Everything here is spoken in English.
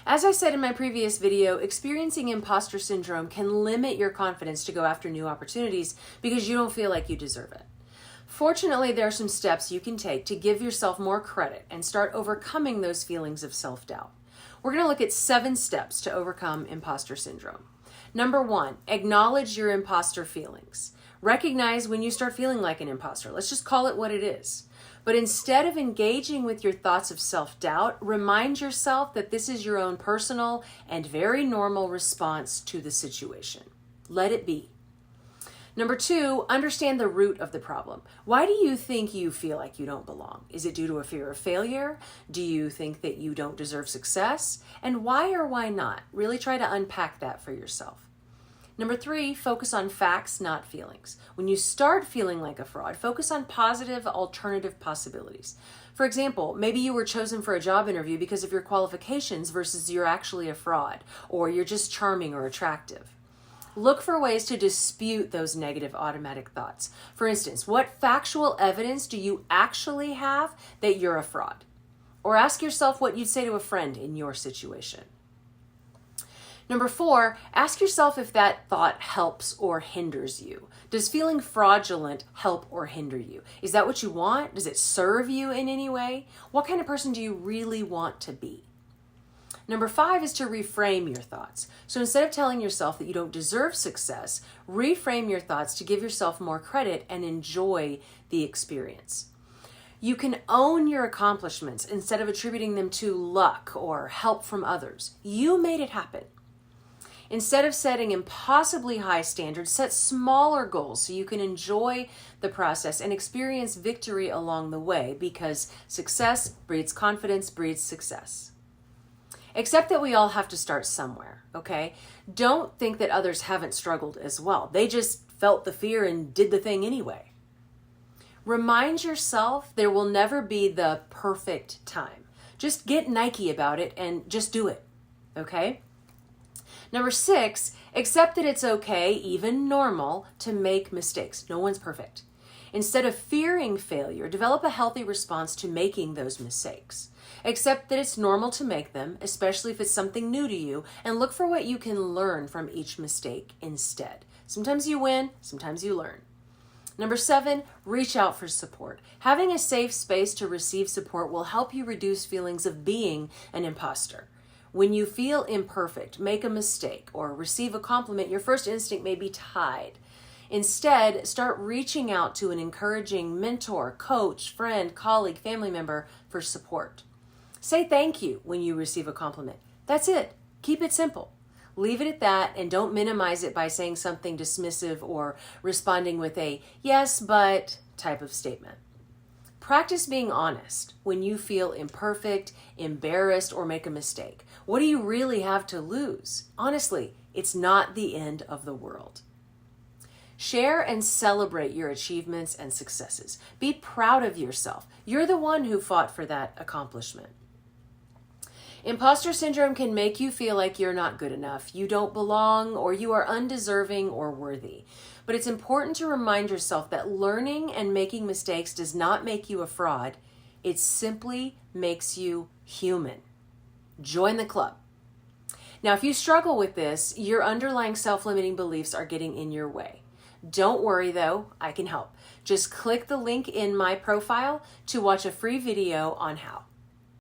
As I said in my previous video, experiencing imposter syndrome can limit your confidence to go after new opportunities because you don't feel like you deserve it. Fortunately, there are some steps you can take to give yourself more credit and start overcoming those feelings of self-doubt. We're going to look at 7 steps to overcome imposter syndrome. Number 1, acknowledge your imposter feelings. Recognize when you start feeling like an imposter. Let's just call it what it is. But instead of engaging with your thoughts of self-doubt, remind yourself that this is your own personal and very normal response to the situation. Let it be. Number 2, understand the root of the problem. Why do you think you feel like you don't belong? Is it due to a fear of failure? Do you think that you don't deserve success? And why or why not? Really try to unpack that for yourself. Number 3, focus on facts, not feelings. When you start feeling like a fraud, focus on positive alternative possibilities. For example, maybe you were chosen for a job interview because of your qualifications versus you're actually a fraud, or you're just charming or attractive. Look for ways to dispute those negative automatic thoughts. For instance, what factual evidence do you actually have that you're a fraud? Or ask yourself what you'd say to a friend in your situation. Number 4, ask yourself if that thought helps or hinders you. Does feeling fraudulent help or hinder you? Is that what you want? Does it serve you in any way? What kind of person do you really want to be? Number 5 is to reframe your thoughts. So instead of telling yourself that you don't deserve success, reframe your thoughts to give yourself more credit and enjoy the experience. You can own your accomplishments instead of attributing them to luck or help from others. You made it happen. Instead of setting impossibly high standards, set smaller goals so you can enjoy the process and experience victory along the way, because success breeds confidence, breeds success. Accept that we all have to start somewhere, okay? Don't think that others haven't struggled as well. They just felt the fear and did the thing anyway. Remind yourself there will never be the perfect time. Just get Nike about it and just do it, okay? Number 6, accept that it's okay, even normal, to make mistakes. No one's perfect. Instead of fearing failure, develop a healthy response to making those mistakes. Accept that it's normal to make them, especially if it's something new to you, and look for what you can learn from each mistake instead. Sometimes you win, sometimes you learn. Number 7, reach out for support. Having a safe space to receive support will help you reduce feelings of being an imposter. When you feel imperfect, make a mistake, or receive a compliment, your first instinct may be to hide. Instead, start reaching out to an encouraging mentor, coach, friend, colleague, family member for support. Say thank you when you receive a compliment. That's it. Keep it simple. Leave it at that and don't minimize it by saying something dismissive or responding with a yes, but type of statement. Practice being honest when you feel imperfect, embarrassed, or make a mistake. What do you really have to lose? Honestly, it's not the end of the world. Share and celebrate your achievements and successes. Be proud of yourself. You're the one who fought for that accomplishment. Imposter syndrome can make you feel like you're not good enough, you don't belong, or you are undeserving or worthy. But it's important to remind yourself that learning and making mistakes does not make you a fraud. It simply makes you human. Join the club. Now, if you struggle with this, your underlying self-limiting beliefs are getting in your way. Don't worry though, I can help. Just click the link in my profile to watch a free video on how.